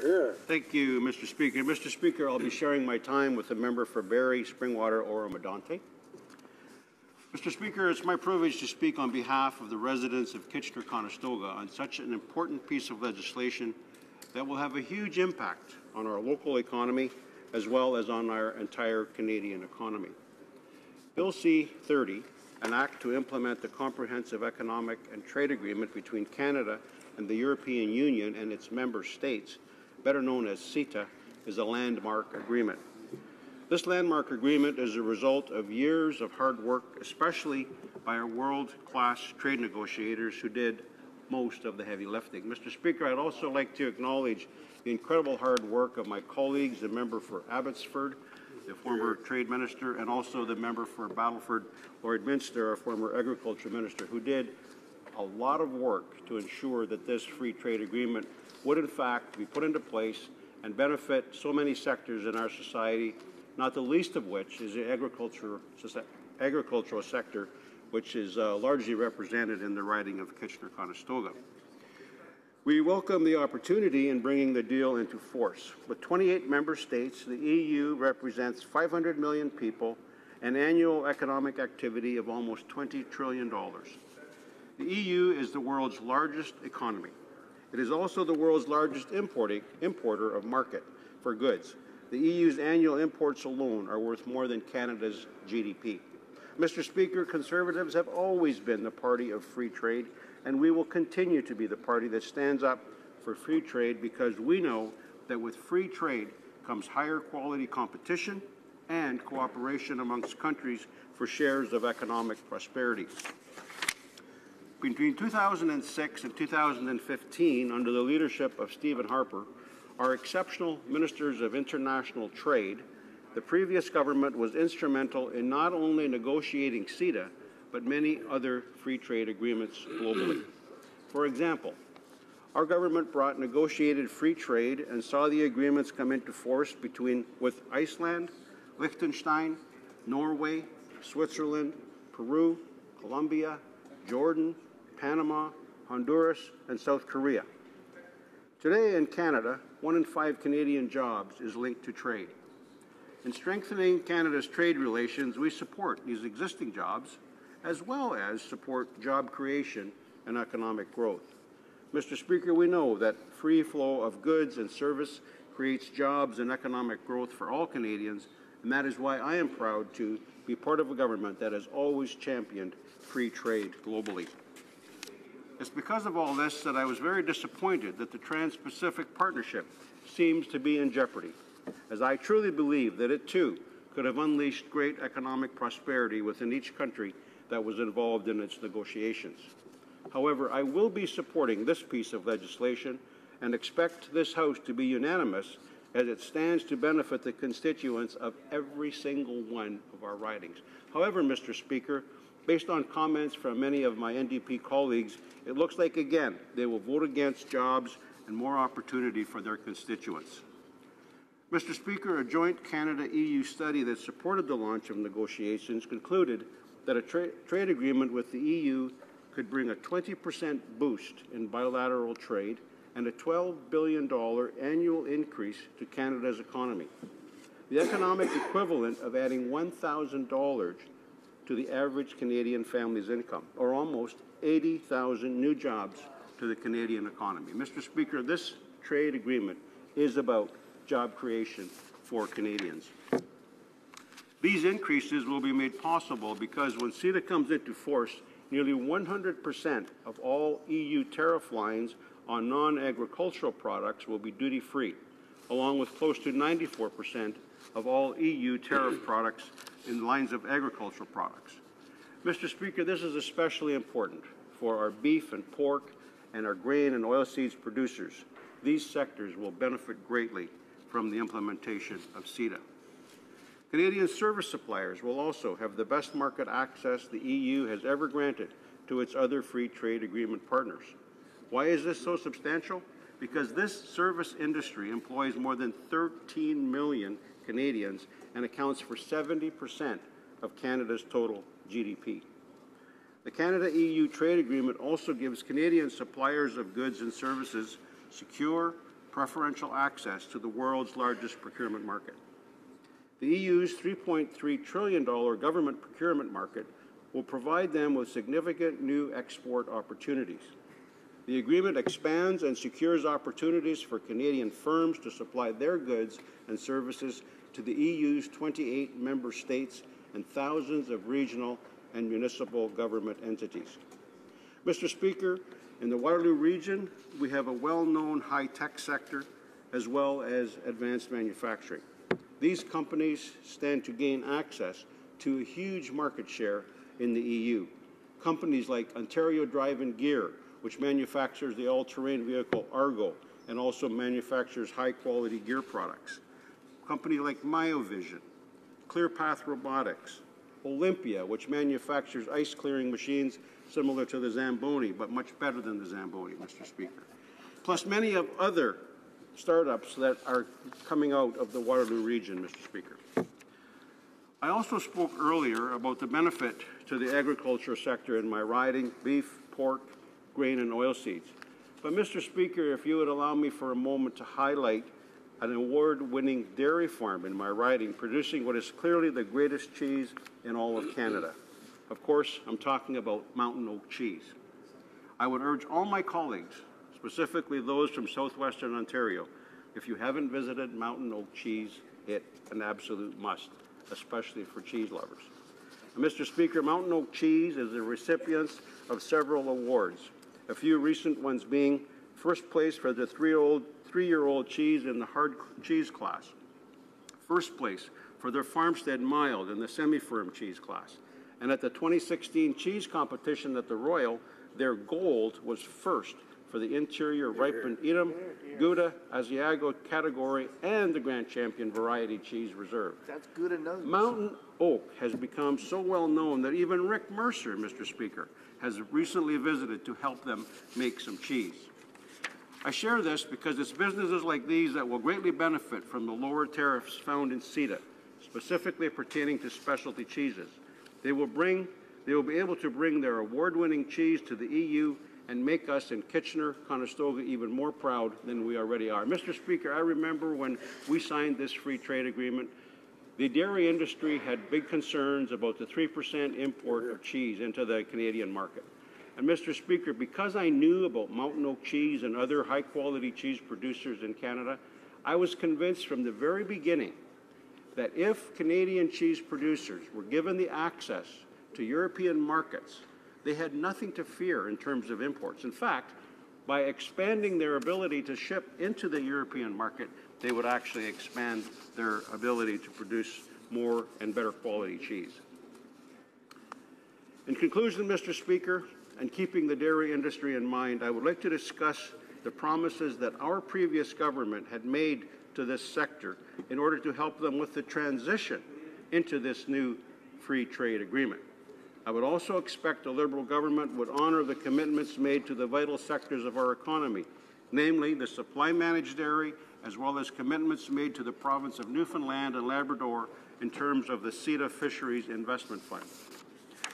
Thank you, Mr. Speaker. Mr. Speaker, I'll be sharing my time with the member for Barrie, Springwater, Oro-Medonte. Mr. Speaker, it's my privilege to speak on behalf of the residents of Kitchener-Conestoga on such an important piece of legislation that will have a huge impact on our local economy as well as on our entire Canadian economy. Bill C-30, an act to implement the Comprehensive Economic and Trade Agreement between Canada and the European Union and its member states, better known as CETA, is a landmark agreement. This landmark agreement is a result of years of hard work, especially by our world-class trade negotiators who did most of the heavy lifting. Mr. Speaker, I'd also like to acknowledge the incredible hard work of my colleagues, the member for Abbotsford, the former Trade Minister, and also the member for Battleford, Lloydminster, our former Agriculture Minister, who did a lot of work to ensure that this free trade agreement would in fact be put into place and benefit so many sectors in our society, not the least of which is the agricultural sector, which is largely represented in the riding of Kitchener-Conestoga. We welcome the opportunity in bringing the deal into force. With 28 member states, the EU represents 500 million people and annual economic activity of almost $20 trillion. The EU is the world's largest economy. It is also the world's largest importer of market for goods. The EU's annual imports alone are worth more than Canada's GDP. Mr. Speaker, Conservatives have always been the party of free trade, and we will continue to be the party that stands up for free trade because we know that with free trade comes higher quality competition and cooperation amongst countries for shares of economic prosperity. Between 2006 and 2015, under the leadership of Stephen Harper, our exceptional ministers of international trade, the previous government was instrumental in not only negotiating CETA, but many other free trade agreements globally. For example, our government brought negotiated free trade and saw the agreements come into force with Iceland, Liechtenstein, Norway, Switzerland, Peru, Colombia, Jordan, Panama, Honduras, and South Korea. Today in Canada, 1 in 5 Canadian jobs is linked to trade. In strengthening Canada's trade relations, we support these existing jobs as well as support job creation and economic growth. Mr. Speaker, we know that free flow of goods and service creates jobs and economic growth for all Canadians, and that is why I am proud to be part of a government that has always championed free trade globally. It's because of all this that I was very disappointed that the Trans-Pacific Partnership seems to be in jeopardy, as I truly believe that it too could have unleashed great economic prosperity within each country that was involved in its negotiations. However, I will be supporting this piece of legislation and expect this House to be unanimous as it stands to benefit the constituents of every single one of our ridings. However, Mr. Speaker, based on comments from many of my NDP colleagues, it looks like, again, they will vote against jobs and more opportunity for their constituents. Mr. Speaker, a joint Canada-EU study that supported the launch of negotiations concluded that a trade agreement with the EU could bring a 20% boost in bilateral trade and a $12 billion annual increase to Canada's economy, the economic equivalent of adding $1,000 to the average Canadian family's income, or almost 80,000 new jobs to the Canadian economy. Mr. Speaker, this trade agreement is about job creation for Canadians. These increases will be made possible because when CETA comes into force, nearly 100% of all EU tariff lines on non-agricultural products will be duty-free, along with close to 94% of all EU tariff products in lines of agricultural products. Mr. Speaker, this is especially important for our beef and pork and our grain and oilseeds producers. These sectors will benefit greatly from the implementation of CETA. Canadian service suppliers will also have the best market access the EU has ever granted to its other free trade agreement partners. Why is this so substantial? Because this service industry employs more than 13 million Canadians and accounts for 70% of Canada's total GDP. The Canada-EU trade agreement also gives Canadian suppliers of goods and services secure, preferential access to the world's largest procurement market. The EU's $3.3 trillion government procurement market will provide them with significant new export opportunities. The agreement expands and secures opportunities for Canadian firms to supply their goods and services to the EU's 28 member states and thousands of regional and municipal government entities. Mr. Speaker, in the Waterloo region, we have a well-known high-tech sector as well as advanced manufacturing. These companies stand to gain access to a huge market share in the EU. Companies like Ontario Drive-In Gear, which manufactures the all-terrain vehicle Argo and also manufactures high-quality gear products. Companies like Myovision, ClearPath Robotics, Olympia, which manufactures ice-clearing machines similar to the Zamboni, but much better than the Zamboni, Mr. Speaker. Plus many of other startups that are coming out of the Waterloo region, Mr. Speaker. I also spoke earlier about the benefit to the agriculture sector in my riding: beef, pork, grain, and oilseeds. But, Mr. Speaker, if you would allow me for a moment to highlight an award-winning dairy farm in my riding, producing what is clearly the greatest cheese in all of Canada. Of course, I'm talking about Mountain Oak cheese. I would urge all my colleagues, specifically those from southwestern Ontario, if you haven't visited Mountain Oak cheese, it's an absolute must, especially for cheese lovers. And Mr. Speaker, Mountain Oak cheese is the recipient of several awards, a few recent ones being first place for the three-year-old cheese in the hard cheese class, first place for their Farmstead Mild in the semi-firm cheese class, and at the 2016 cheese competition at the Royal, their gold was first for the interior ripened Edam, Gouda, Asiago category and the Grand Champion Variety Cheese Reserve. That's good enough. Mountain Oak has become so well known that even Rick Mercer, Mr. Speaker, has recently visited to help them make some cheese. I share this because it's businesses like these that will greatly benefit from the lower tariffs found in CETA, specifically pertaining to specialty cheeses. They will be able to bring their award-winning cheese to the EU and make us in Kitchener-Conestoga even more proud than we already are. Mr. Speaker, I remember when we signed this free trade agreement, the dairy industry had big concerns about the 3% import of cheese into the Canadian market. And Mr. Speaker, because I knew about Mountain Oak cheese and other high-quality cheese producers in Canada, I was convinced from the very beginning that if Canadian cheese producers were given the access to European markets, they had nothing to fear in terms of imports. In fact, by expanding their ability to ship into the European market, they would actually expand their ability to produce more and better quality cheese. In conclusion, Mr. Speaker, and keeping the dairy industry in mind, I would like to discuss the promises that our previous government had made to this sector in order to help them with the transition into this new free trade agreement. I would also expect a Liberal government would honour the commitments made to the vital sectors of our economy, namely the supply-managed dairy, as well as commitments made to the province of Newfoundland and Labrador in terms of the CETA Fisheries Investment Fund.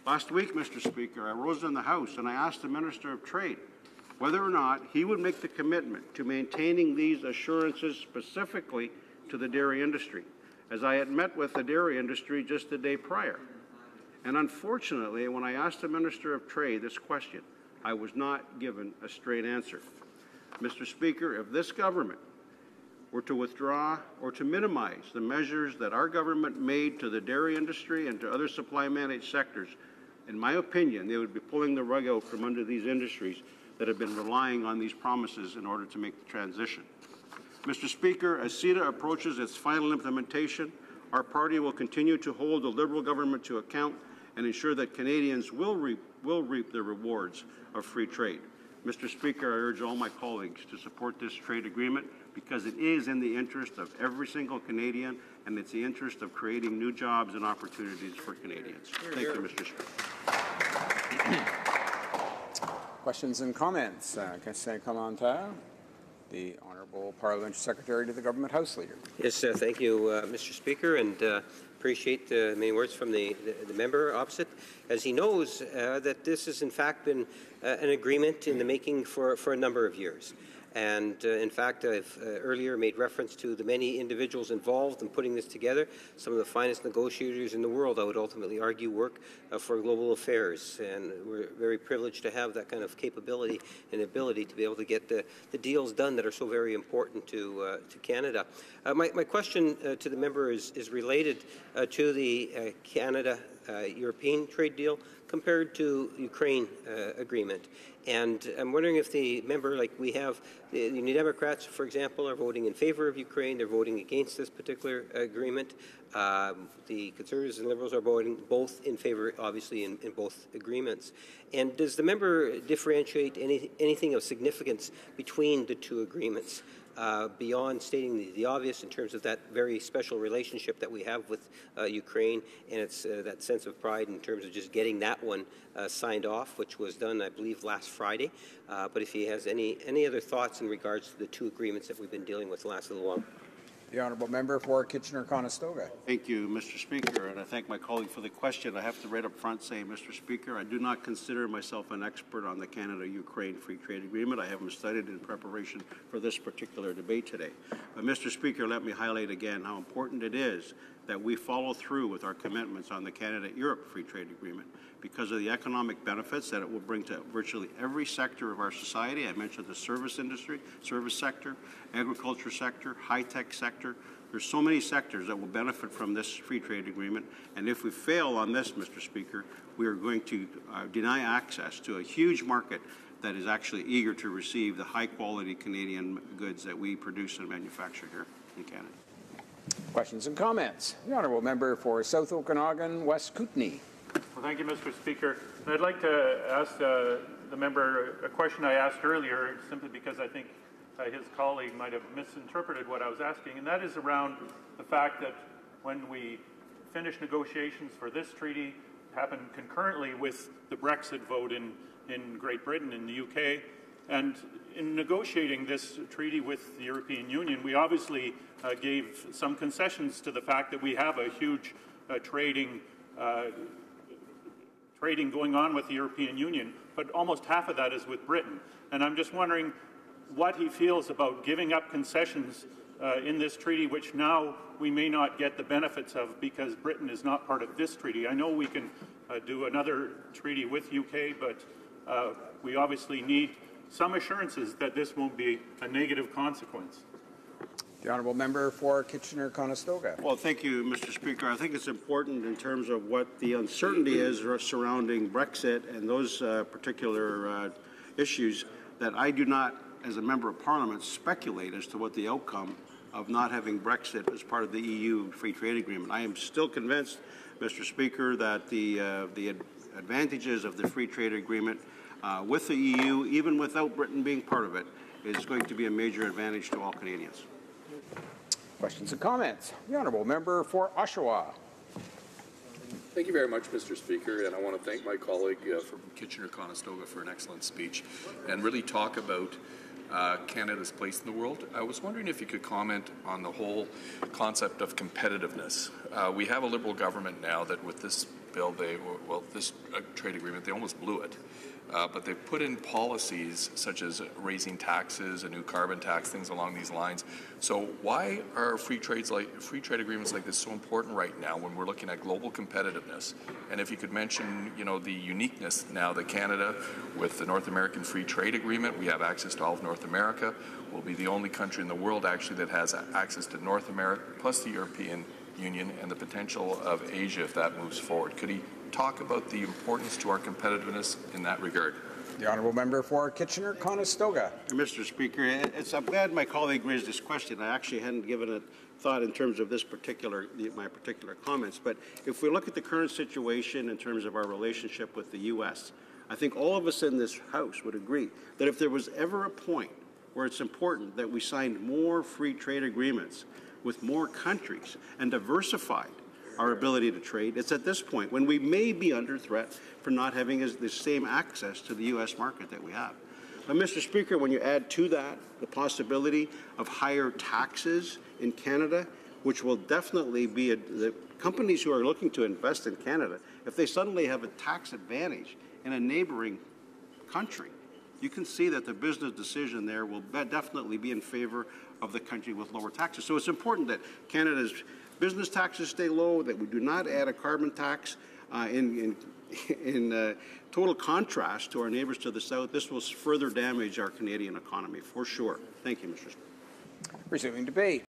Last week, Mr. Speaker, I rose in the House and I asked the Minister of Trade whether or not he would make the commitment to maintaining these assurances specifically to the dairy industry, as I had met with the dairy industry just the day prior. And unfortunately, when I asked the Minister of Trade this question, I was not given a straight answer. Mr. Speaker, if this government were to withdraw or to minimize the measures that our government made to the dairy industry and to other supply-managed sectors, in my opinion, they would be pulling the rug out from under these industries that have been relying on these promises in order to make the transition. Mr. Speaker, as CETA approaches its final implementation, our party will continue to hold the Liberal government to account and ensure that Canadians will reap the rewards of free trade. Mr. Speaker, I urge all my colleagues to support this trade agreement because it is in the interest of every single Canadian and it's the interest of creating new jobs and opportunities for Canadians. Thank you, Mr. Speaker. Questions and comments? Question commentaire. The Honourable Parliamentary Secretary to the Government House Leader. Yes, thank you, Mr. Speaker, and appreciate the many words from the member opposite. As he knows, that this has in fact been an agreement in the making for a number of years. And in fact, I've earlier made reference to the many individuals involved in putting this together. Some of the finest negotiators in the world, I would ultimately argue, work for global affairs. And we're very privileged to have that kind of capability and ability to be able to get the deals done that are so very important to Canada. My question to the member is related to the Canada-European trade deal compared to Ukraine agreement. And I'm wondering if the member, like we have, the New Democrats, for example, are voting in favor of Ukraine. They're voting against this particular agreement. The Conservatives and Liberals are voting both in favor, obviously, in both agreements. And does the member differentiate anything of significance between the two agreements? Beyond stating the obvious in terms of that very special relationship that we have with Ukraine and its that sense of pride in terms of just getting that one signed off, which was done, I believe, last Friday. But if he has any other thoughts in regards to the two agreements that we've been dealing with the last little while. The honourable member for Kitchener-Conestoga. Thank you, Mr. Speaker, and I thank my colleague for the question. I have to right up front say, Mr. Speaker, I do not consider myself an expert on the Canada-Ukraine Free Trade Agreement. I haven't studied in preparation for this particular debate today. But, Mr. Speaker, let me highlight again how important it is that we follow through with our commitments on the Canada-Europe Free Trade Agreement because of the economic benefits that it will bring to virtually every sector of our society. I mentioned the service industry, service sector, agriculture sector, high-tech sector. There's so many sectors that will benefit from this free trade agreement, and if we fail on this, Mr. Speaker, we are going to deny access to a huge market that is actually eager to receive the high-quality Canadian goods that we produce and manufacture here in Canada. Questions and comments? The honourable member for South Okanagan, West Kootenay. Well, thank you, Mr. Speaker. I'd like to ask the member a question I asked earlier, simply because I think his colleague might have misinterpreted what I was asking, and that is around the fact that when we finish negotiations for this treaty, happened concurrently with the Brexit vote in Great Britain, in the UK, and in negotiating this treaty with the European Union, we obviously gave some concessions to the fact that we have a huge trading going on with the European Union, but almost half of that is with Britain. And I'm just wondering what he feels about giving up concessions in this treaty, which now we may not get the benefits of because Britain is not part of this treaty. I know we can do another treaty with UK, but we obviously need some assurances that this won't be a negative consequence. The honourable member for Kitchener-Conestoga. Well, thank you, Mr. Speaker. I think it's important in terms of what the uncertainty is surrounding Brexit and those particular issues that I do not, as a member of Parliament, speculate as to what the outcome of not having Brexit as part of the EU Free Trade Agreement. I am still convinced, Mr. Speaker, that the advantages of the Free Trade Agreement with the EU, even without Britain being part of it, is going to be a major advantage to all Canadians. Questions and comments? The honourable member for Oshawa. Thank you very much, Mr. Speaker, and I want to thank my colleague from Kitchener-Conestoga for an excellent speech and really talk about Canada's place in the world. I was wondering if you could comment on the whole concept of competitiveness. We have a Liberal government now that with this bill, this trade agreement, they almost blew it. But they've put in policies such as raising taxes, a new carbon tax, things along these lines. So why are free trade agreements like this so important right now when we're looking at global competitiveness? And if you could mention, the uniqueness now that Canada, with the North American Free Trade Agreement, we have access to all of North America. We'll be the only country in the world actually that has access to North America plus the European Union and the potential of Asia if that moves forward. Could he talk about the importance to our competitiveness in that regard? The honourable member for Kitchener-Conestoga. Mr. Speaker, I'm glad my colleague raised this question. I actually hadn't given it thought in terms of this my particular comments. But if we look at the current situation in terms of our relationship with the U.S., I think all of us in this House would agree that if there was ever a point where it's important that we signed more free trade agreements with more countries and diversified our ability to trade, it's at this point when we may be under threat for not having the same access to the U.S. market that we have. But, Mr. Speaker, when you add to that the possibility of higher taxes in Canada, which will definitely be the companies who are looking to invest in Canada, if they suddenly have a tax advantage in a neighboring country, you can see that the business decision there will definitely be in favor of the country with lower taxes. So it's important that Canada's business taxes stay low, that we do not add a carbon tax in total contrast to our neighbours to the south. This will further damage our Canadian economy, for sure. Thank you, Mr. Speaker. Resuming debate.